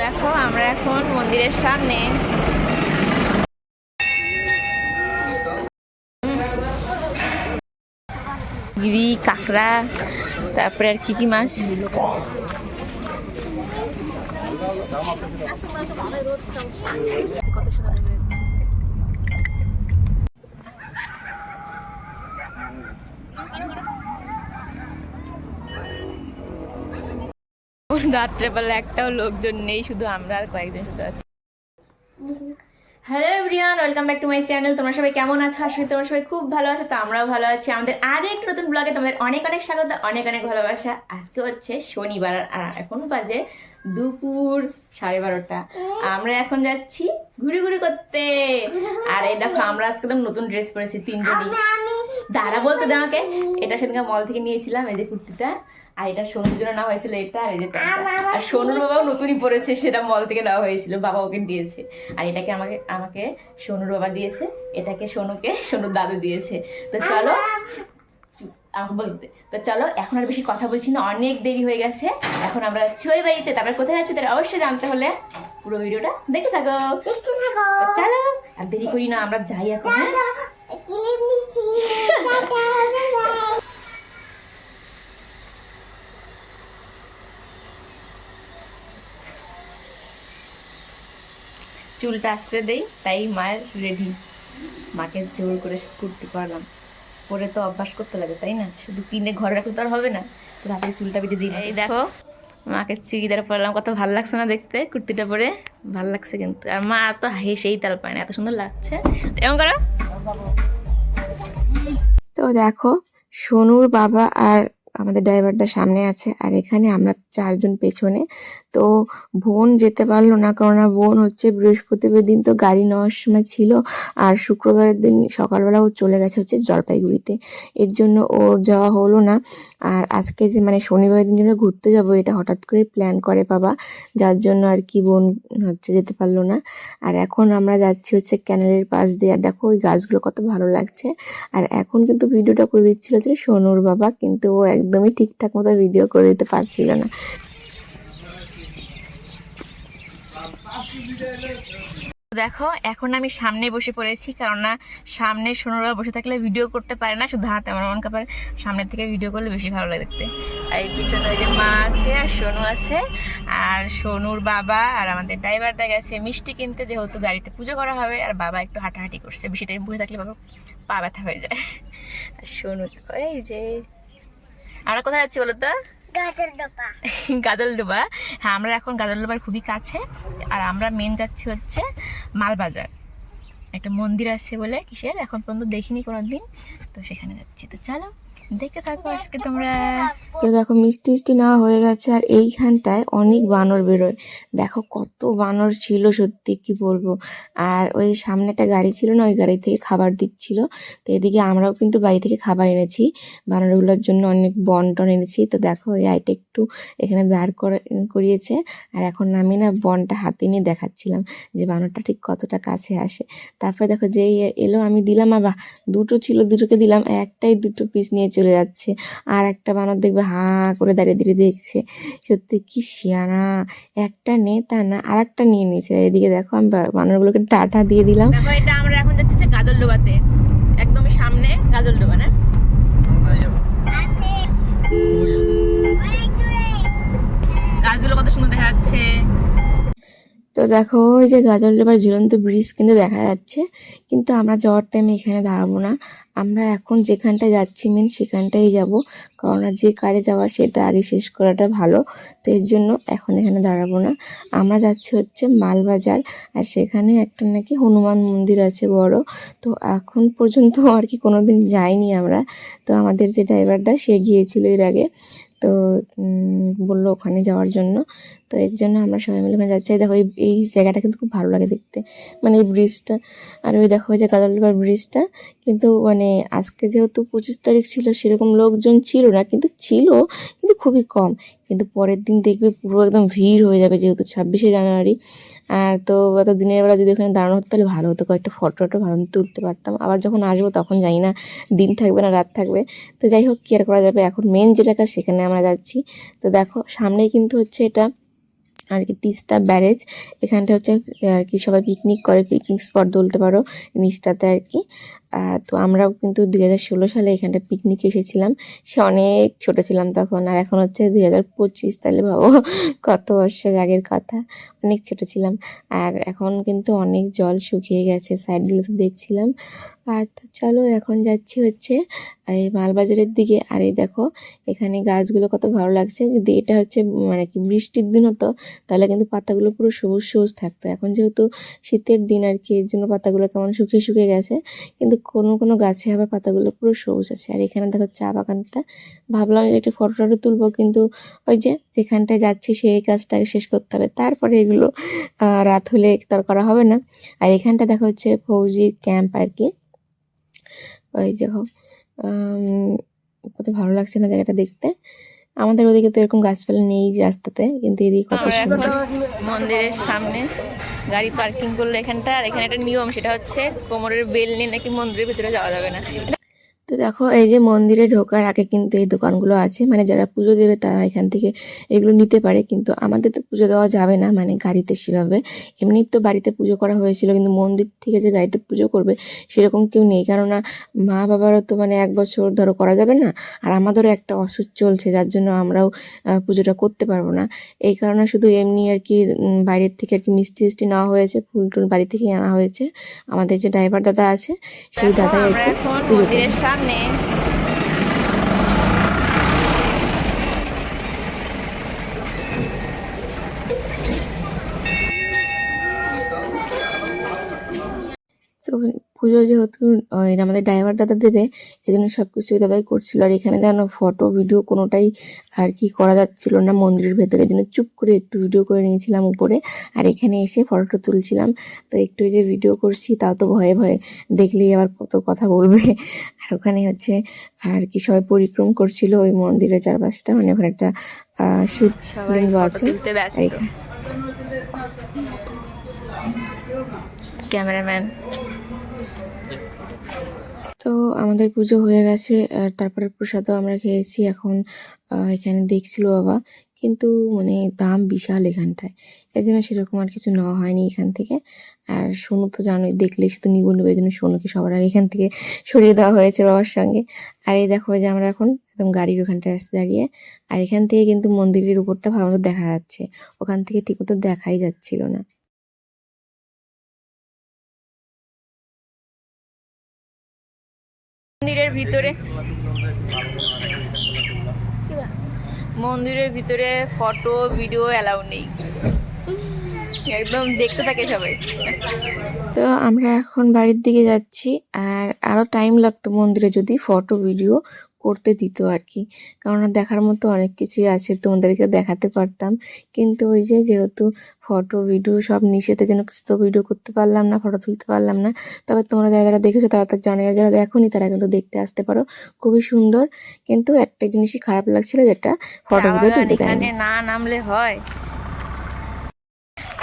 দেখো আমরা এখন মন্দিরের সামনে। গিরি কাঁকড়া, তারপরে আর কি মাছ। কত সুন্দর রাত্রেবেলা একটাও লোকজন নেই, শুধু আমরা আর কয়েকজন শুধু আছি। Hello everyone, welcome back to my channel. তোমরা সবাই কেমন আছো? আশা করি তোমরা সবাই খুব ভালো আছো। তো আমরাও ভালো আছি। আমাদের আরো একটা নতুন ব্লগে তোমাদের অনেক অনেক স্বাগত, অনেক অনেক ভালোবাসা। আজকে হচ্ছে শনিবার আর এখন বাজে দুপুর 12:30। আমরা এখন যাচ্ছি ঘুরি ঘুরি করতে। আর এই দেখো আমরা আজকে একদম নতুন ড্রেস পরেছি তিনজনই। দাঁড়া বলতে দে আমাকে। এটা সেদিনকে মল থেকে নিয়েছিলাম, এই যে কুর্তিটা। আর এটা সোনুর জন্য নেওয়া হয়েছিল এটা, আর এই যে আর সোনুর বাবাও নতুনই পরেছে, সেটা মল থেকে নেওয়া হয়েছিল, বাবা ওকে দিয়েছে। আর এটাকে আমাকে সোনুর বাবা দিয়েছে, এটাকে সোনুর দাদু দিয়েছে। তো চলো আমাকে বলতে, তো চলো এখন আর বেশি কথা বলছি না, অনেক দেরি হয়ে গেছে। এখন আমরা যাচ্ছি ওই বাড়িতে। তারপরে কোথায় যাচ্ছি তারা অবশ্যই জানতে হলে পুরো ভিডিওটা দেখতে থাকো। চলো আর দেরি করি না, আমরা যাই এখন। চুলটা আশ্রে দেই, তাই মায়ের রেডি। মাকে জোর করে কুর্তি পরালাম, পরে তো অভ্যাস করতে লাগে, তাই না? শুধু কিনে ঘরে রাখলে তো আর হবে না। তো রাতে চুলটা বেঁধে দিই। এই দেখো মাকে চুড়িদার পরলাম, কত ভালো লাগছে না দেখতে? কুর্তিটা পরে ভালো লাগছে কিন্তু। আর মা তো হেসেই তাল পায় না, এত সুন্দর লাগছে। এমন করো। তো দেখো সোনুর বাবা আর আমাদের ড্রাইভারদার সামনে আছে, আর এখানে আমরা চারজন পেছনে। তো বোন যেতে পারলো না, কারণ বোন হচ্ছে বৃহস্পতিবার দিন তো গাড়ি নেওয়ার সময় ছিল, আর শুক্রবারের দিন সকালবেলা ও চলে গেছে হচ্ছে জলপাইগুড়িতে। এর জন্য ওর যাওয়া হলো না। আর আজকে যে মানে শনিবারের দিন যেন ঘুরতে যাব, এটা হঠাৎ করে প্ল্যান করে বাবা, যার জন্য আর কি বোন হচ্ছে যেতে পারলো না। আর এখন আমরা যাচ্ছি হচ্ছে ক্যানেলের পাশ দিয়ে। আর দেখো ওই গাছগুলো কত ভালো লাগছে। আর এখন কিন্তু ভিডিওটা করে দিচ্ছিল যে সোনুর বাবা, কিন্তু ও একদমই ঠিকঠাক মতো ভিডিও করে দিতে পারছিল না। দেখো এখন আমি সামনে বসে পড়েছি, কারণ না সামনে সোনুরা বসে থাকলে ভিডিও করতে পারে না, শুধু হাতে আমার মন কাপারে। সামনের থেকে ভিডিও করলে বেশি ভালো লাগে দেখতে। আর এই পিছনে ওই যে মা আছে আর সোনু আছে, আর সোনুর বাবা আর আমাদের ড্রাইভারটা গেছে মিষ্টি কিনতে, যেহেতু গাড়িতে পুজো করা হবে। আর বাবা একটু হাঁটাহাঁটি করছে, বেশি টাইম বসে থাকলে বাবা পা ব্যথা হয়ে যায়। আর সোনু এই যে আমরা কোথায় যাচ্ছি বলো তো? গাজলডোবা। হ্যাঁ আমরা এখন গাজলডোবার খুবই কাছে। আর আমরা মেন যাচ্ছি হচ্ছে মালবাজার, একটা মন্দির আছে বলে, কিসের এখন পর্যন্ত দেখিনি কোনোদিন, তো সেখানে যাচ্ছি। তো চলো দেখতে থাকো আজকে তোমরা। তো দেখো মিষ্টি মিষ্টি নেওয়া হয়ে গেছে, আর এইখানটায় অনেক বানর বেরোয়। দেখো কত বানর ছিল, সত্যি কি বলবো। আর ওই সামনে একটা গাড়ি ছিল না, ওই গাড়ি থেকে খাবার দিচ্ছিল। তো এদিকে আমরাও কিন্তু বাড়ি থেকে খাবার এনেছি, বানরগুলোর জন্য অনেক বন্টন এনেছি। তো দেখো এই আইটা একটু এখানে দাঁড় করিয়েছে। আর এখন আমি না বনটা হাতে নিয়ে দেখাচ্ছিলাম যে বানরটা ঠিক কতটা কাছে আসে। তারপরে দেখো যেই এলো আমি দিলাম, আবার দুটো ছিল, দুটোকে দিলাম, একটাই দুটো পিস নিয়ে চলে যাচ্ছে। আর একটা বানর দেখবে হাঁ করে দাঁড়িয়ে দাঁড়িয়ে দেখছে। সত্যি কি শিয়ানা, একটা নে তা না আর একটা নিয়ে নিয়েছে। এদিকে দেখো আমি বানরগুলোকে টাটা দিয়ে দিলাম। দেখো এটা আমরা এখন যাচ্ছি গাজলডোবাতে, একদমই সামনে গাজলডোবা না? গাছগুলো কত সুন্দর দেখা যাচ্ছে। তো দেখো ওই যে গাজলডোবার ঝুলন্ত ব্রিজ কিন্তু দেখা যাচ্ছে, কিন্তু আমরা যাওয়ার টাইমে এখানে দাঁড়াবো না। আমরা এখন যেখানটায় যাচ্ছি মেন সেখানটাই যাব, কারণ যে কাজে যাওয়া সেটা আগে শেষ করাটা ভালো। তো এর জন্য এখন এখানে দাঁড়াবো না। আমরা যাচ্ছি হচ্ছে মালবাজার, আর সেখানে একটা নাকি হনুমান মন্দির আছে বড়। তো এখন পর্যন্ত আর কি কোনোদিন যাইনি আমরা। তো আমাদের যে ড্রাইভারটা সে গিয়েছিল এর আগে, তো বললো ওখানে যাওয়ার জন্য। তো এর জন্য আমরা সবাই মিলে ওখানে যাচ্ছি। দেখো এই জায়গাটা কিন্তু খুব ভালো লাগে দেখতে, মানে এই ব্রিজটা। আর ওই দেখো যে গাজলডোবার ব্রিজটা, কিন্তু মানে আজকে যেহেতু 25 তারিখ ছিল, সেরকম লোকজন ছিল না, কিন্তু ছিল, কিন্তু খুবই কম। কিন্তু পরের দিন দেখবে পুরো একদম ভিড় হয়ে যাবে, যেহেতু 26শে জানুয়ারি। আর তো এত দিনের বেলা যদি ওখানে দাঁড়ানো হতো তাহলে ভালো হতো, কয়েকটা ফটো ভালো তুলতে পারতাম। আবার যখন আসবো তখন জানি না দিন থাকবে না রাত থাকবে, তো যাই হোক কি আর করা যাবে। এখন মেন যেটা কাজ সেখানে আমরা যাচ্ছি। তো দেখো সামনেই কিন্তু হচ্ছে এটা আর কি তিস্তা ব্যারেজ। এখানটা হচ্ছে আর কি সবাই পিকনিক করে, পিকনিক স্পট বলতে পারো নিচটাতে আর কি। তো আমরাও কিন্তু 2016 সালে এখানটা পিকনিক এসেছিলাম। সে অনেক ছোট ছিলাম তখন, আর এখন হচ্ছে 2025, তাহলে ভাবো কত বছর আগের কথা। অনেক ছোট ছিলাম। আর এখন কিন্তু অনেক জল শুকিয়ে গেছে, সাইডগুলোতে দেখছিলাম। আর তো চলো এখন যাচ্ছি হচ্ছে এই মালবাজারের দিকে। আর এই দেখো এখানে গাছগুলো কত ভালো লাগছে। যদি এটা হচ্ছে মানে কি বৃষ্টির দিন হতো তাহলে কিন্তু পাতাগুলো পুরো সবুজ সবুজ থাকতো। এখন যেহেতু শীতের দিন আর কি, এর জন্য পাতাগুলো কেমন শুকিয়ে শুকিয়ে গেছে, কিন্তু কোনো কোনো গাছে আবার পাতাগুলো পুরো সবুজ আছে। আর এখানে দেখো চা বাগানটা, ভাবলাম যে একটু ফটো তুলবো, কিন্তু ওই যে যেখানটায় যাচ্ছি সেই কাজটাকে শেষ করতে হবে, তারপরে এগুলো রাত হলে তার করা হবে না। আর এখানটা দেখা হচ্ছে ফৌজি ক্যাম্প আর কি। ওই দেখো কত ভালো লাগছে না জায়গাটা দেখতে। আমাদের ওদিকে তো এরকম গাছপালা নেই রাস্তাতে, কিন্তু এদিকে কত সুন্দর। মন্দিরের সামনে গাড়ি পার্কিং করলে এখানটা, আর এখানে একটা নিয়ম, সেটা হচ্ছে কোমরের বেল নিয়ে নাকি মন্দিরের ভিতরে যাওয়া যাবে না। তো দেখো এই যে মন্দিরে ঢোকার আগে কিন্তু এই দোকানগুলো আছে, মানে যারা পুজো দেবে তারা এখান থেকে এগুলো নিতে পারে। কিন্তু আমাদের তো পুজো দেওয়া যাবে না, মানে গাড়িতে সেভাবে। এমনি তো বাড়িতে পুজো করা হয়েছিল, কিন্তু মন্দির থেকে যে গাড়িতে পুজো করবে সেরকম কেউ নেই। কেননা মা বাবারও তো মানে 1 বছর ধরো করা যাবে না, আর আমাদেরও একটা অসুখ চলছে, যার জন্য আমরাও পুজোটা করতে পারবো না। এই কারণে শুধু এমনি আর কি বাইরের থেকে আর কি মিষ্টি টিষ্টি নেওয়া হয়েছে, ফুল টুল বাড়ি থেকেই আনা হয়েছে। আমাদের যে ড্রাইভার দাদা আছে সেই দাদাই আর কি পুজো করে। সামনে তো পুজো যেহেতু আমাদের ড্রাইভার দাদা দেবে, এই জন্য সব কিছুই দাদাই করছিল। আর এখানে যেন ফটো ভিডিও কোনোটাই আর কি করা যাচ্ছিল না মন্দিরের ভেতরে, এই জন্য চুপ করে একটু ভিডিও করে নিয়েছিলাম উপরে। আর এখানে এসে ফটোটা তুলছিলাম। তো একটু যে ভিডিও করছি তাও তো ভয়ে ভয়ে, দেখলেই আবার কত কথা বলবে। আর ওখানে হচ্ছে আর কি সবাই পরিক্রম করছিল ওই মন্দিরের চারপাশটা, মানে ওখানে একটা শিবলিঙ্গ আছে। ক্যামেরাম্যান। তো আমাদের পুজো হয়ে গেছে, আর তারপরে প্রসাদও আমরা খেয়েছি। এখন এখানে দেখছিল বাবা, কিন্তু মানে দাম বিশাল এখানটায়, এই জন্য সেরকম আর কিছু নেওয়া হয়নি এখান থেকে। আর সোনু তো জানোই, দেখলেই শুধু নিবো নেবো, এই জন্য সোনুকে সবার আগে এখান থেকে সরিয়ে দেওয়া হয়েছে বাবার সঙ্গে। আর এই দেখো যে আমরা এখন একদম গাড়ির ওখানটায় আসতে দাঁড়িয়ে। আর এখান থেকে কিন্তু মন্দিরের উপরটা ভালো মতো দেখা যাচ্ছে, ওখান থেকে ঠিক মতো দেখাই যাচ্ছিল না। মন্দিরের ভিতরে ফটো ভিডিও অ্যালাউ নেই, একদম দেখতে থাকে সবাই। তো আমরা এখন বাড়ির দিকে যাচ্ছি। আর আরো টাইম লাগতো মন্দিরে যদি ফটো ভিডিও করতে দিত আর কি, কেননা দেখার মতো অনেক কিছুই আছে, তোমাদেরকে দেখাতে পারতাম। কিন্তু ওই যে যেহেতু ফটো ভিডিও সব নিষেধের জন্য কিছু তো ভিডিও করতে পারলাম না, ফটো তুলতে পারলাম না। তবে তোমরা যারা যারা দেখেছো তারা তো জানে, আর যারা দেখোনি তারা কিন্তু দেখতে আসতে পারো, খুবই সুন্দর। কিন্তু একটা জিনিসই খারাপ লাগছিল, যেটা ফটো ভিডিও তুলতে দেয়নি। না নামলে হয়।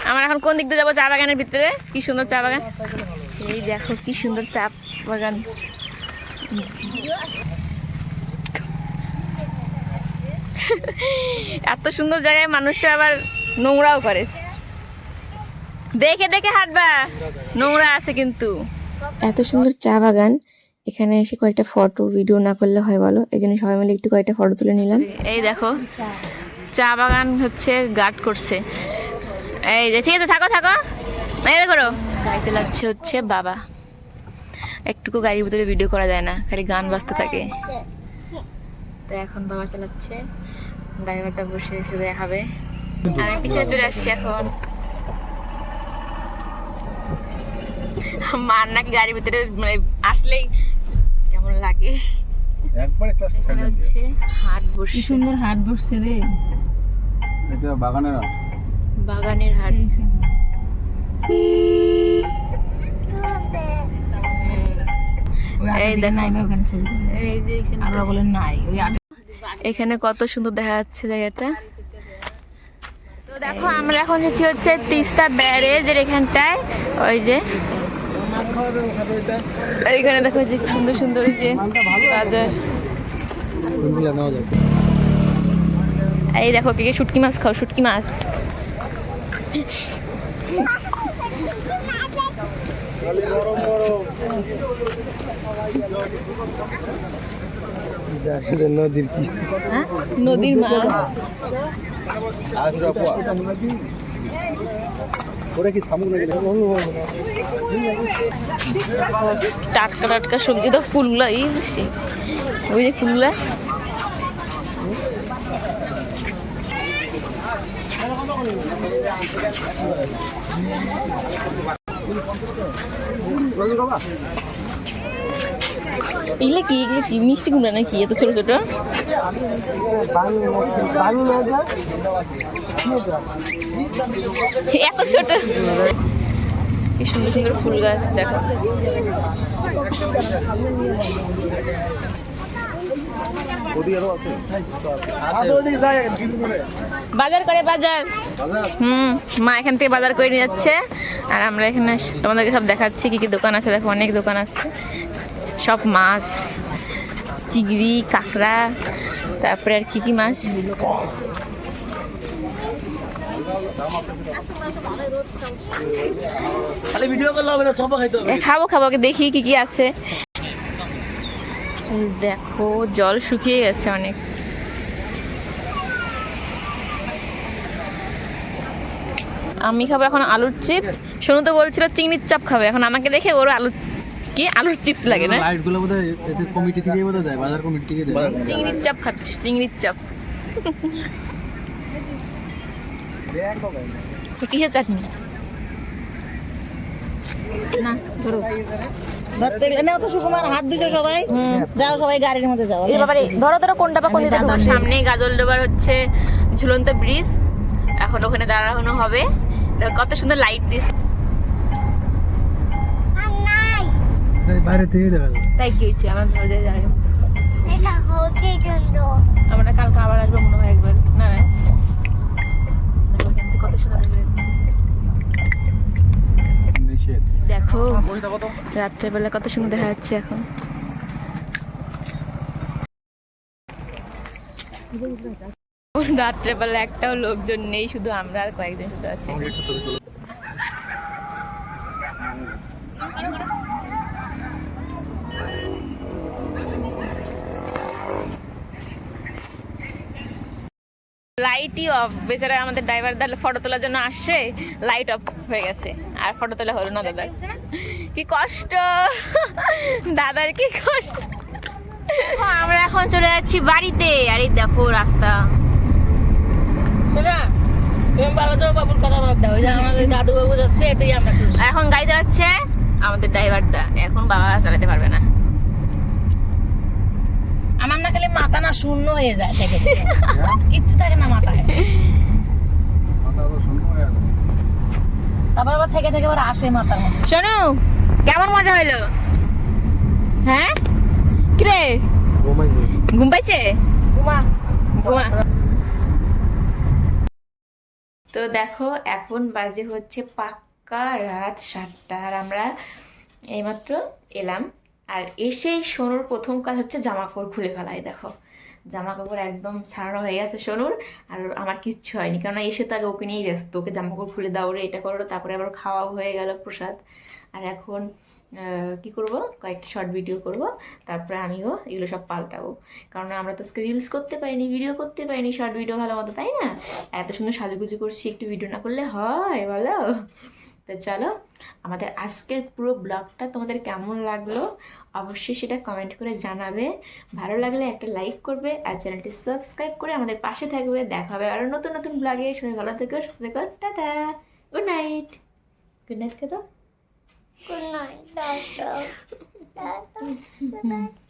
আমরা এখন কোন দিক দিয়ে যাবো? চা বাগানের ভিতরে। কি সুন্দর চা বাগান, এই দেখো কি সুন্দর চা বাগান। এত সুন্দর জায়গায় মানুষে আবার নোংরাও করে, দেখে দেখে হাঁটবা, নোংরা আছে কিন্তু। এত সুন্দর চা বাগান, এখানে এসে কয়েকটা ফটো ভিডিও না করলে হয় বলো? এই জন্য সবাই মিলে একটু কয়েকটা ফটো তুলে নিলাম। এই দেখো চা বাগান হচ্ছে গার্ড করছে, এই যে ঠিক আছে থাকো থাকো। এই দেখো গাড়ি চালাচ্ছে হচ্ছে বাবা, একটুকু গাড়ির ভিতরে ভিডিও করা যায় না, খালি গান বাজতে থাকে। তো এখন বাবা চালাচ্ছে, ড্রাইভারটা বসে এসে দেখাবে। আমি পিছনে চলে আসছি এখন। মার নাকি গাড়ির ভিতরে মানে আসলেই কেমন লাগে। এখানে হচ্ছে হাট বসছে, সুন্দর হাট বসছে রে, এটা বাগানের হাট। বাগানের হাট। এই দেখো ওখানে ছবি, এই যে এখানে আমরা বলেন নাই ওই এখানে কত সুন্দর দেখা যাচ্ছে জায়গাটা। দেখো আমরা এখন এসেছি হচ্ছে তিস্তা ব্যারেজের এখানটায়, ওই যে এইখানে দেখো যে সুন্দর সুন্দর এই যে বাজার। এই দেখো কে কে শুটকি মাছ খাও, শুটকি মাছ। নদীর কি নদীর মাছ। ওরা কি শামুক নাকি? টাটকা টাটকা সবজি, তো ফুলগুলো এই ওই যে ফুলগুলা। এগুলো কি, এগুলো কি মিষ্টি কুমড়া নাকি এত ছোট ছোট? এত ছোট, কি সুন্দর সুন্দর ফুল গাছ দেখো। বাজার করে বাজার, মা এখান থেকে বাজার করে নিয়ে যাচ্ছে আর আমরা এখানে তোমাদেরকে সব দেখাচ্ছি কি কি দোকান আছে। দেখো অনেক দোকান আছে, সব মাছ, চিংড়ি, কাঁকড়া, তারপরে আর কি কি মাছ। খাবো খাবো, দেখি কি কি আছে। দেখো জল শুকিয়ে গেছে অনেক। আমি খাবো এখন আলুর চিপস। সোনু তো বলছিল চিংড়ির চপ খাবে, এখন আমাকে দেখে ওর আলুর চিপস লাগে না। লাইটগুলো বোধহয় এদের কমিটি থেকে বোধহয় দেয়, বাজার কমিটি থেকে দেয়। চিংড়ির চপ খাচ্ছে, চিংড়ির চপ। কিসের চাটনি? না ধরো, ধরতে গেলে না তো সুকুমার হাত দিতে সবাই। যাও সবাই গাড়ির মধ্যে যাও। এই ব্যাপারে ধরো ধরো কোনটা বা কোন দিকে ঢুকছে। সামনেই গাজলডোবার হচ্ছে ঝুলন্ত ব্রিজ, এখন ওখানে দাঁড়ানো হবে। কত সুন্দর লাইট দিয়েছে, বাইরে থেকে দেখা যায়। তাই কি হয়েছে? আমরা ধরে যাই, আমরা কালকে আবার আসবো মনে হয় একবার। না না, কত সুন্দর দেখা যাচ্ছে। দেখো রাত্রেবেলা কত সুন্দর দেখা যাচ্ছে এখন। রাত্রেবেলা একটাও লোকজন নেই, শুধু আমরা আর কয়েকজন শুধু আছে। লাইটই অফ, বেচারা আমাদের ড্রাইভার দাদা ফটো তোলার জন্য আসছে, লাইট অফ হয়ে গেছে আর ফটো তোলা হলো না। দাদা কি কষ্ট, দাদার কি কষ্ট। আমরা এখন চলে যাচ্ছি বাড়িতে। আর এই দেখো রাস্তা। বাবুর কথা বাদ দাও, আমাদের দাদু বাবু যাচ্ছে, এতেই আমরা এখন গাড়ি চালাচ্ছে আমাদের ড্রাইভারটা, এখন বাবা চালাতে পারবে না। আমার না খালি মাথা না শূন্য হয়ে যায়, কিচ্ছু থাকে না মাথায়। তারপর আবার থেকে থেকে আবার আসে মাথার মধ্যে। শোনো কেমন মজা হইলো? হ্যাঁ কিরে ঘুম পাইছে? ঘুমা ঘুমা। তো দেখো এখন বাজে হচ্ছে পাক্কা রাত 7টা আর আমরা এইমাত্র এলাম। আর এসেই সোনুর প্রথম কাজ হচ্ছে জামা কাপড় খুলে ফেলাই। দেখো জামা কাপড় একদম ছাড়ানো হয়ে গেছে সোনুর, আর আমার কিচ্ছু হয়নি, কারণ এসে তো আগে ওকে নিয়েই ব্যস্ত। ওকে জামা কাপড় খুলে দাও রে, এটা করো, তারপরে আবার খাওয়াও হয়ে গেল প্রসাদ। আর এখন কি করব, কয়েকটা শর্ট ভিডিও করব, তারপরে আমিও এগুলো সব পাল্টাবো। কারণ আমরা তো আজকে রিলস করতে পারিনি, ভিডিও করতে পারিনি, শর্ট ভিডিও ভালো মতো, তাই না? এত সুন্দর সাজুগুজু করছি, একটু ভিডিও না করলে হয় বলো? তো চলো, আমাদের আজকের পুরো ব্লগটা তোমাদের কেমন লাগলো অবশ্যই সেটা কমেন্ট করে জানাবে। ভালো লাগলে একটা লাইক করবে আর চ্যানেলটি সাবস্ক্রাইব করে আমাদের পাশে থাকবে। দেখা হবে আরও নতুন নতুন ব্লগে। সবাই ভালো থেকো, সুস্থ থেকো, tata, good night. Good night, কথা গুড নাইট।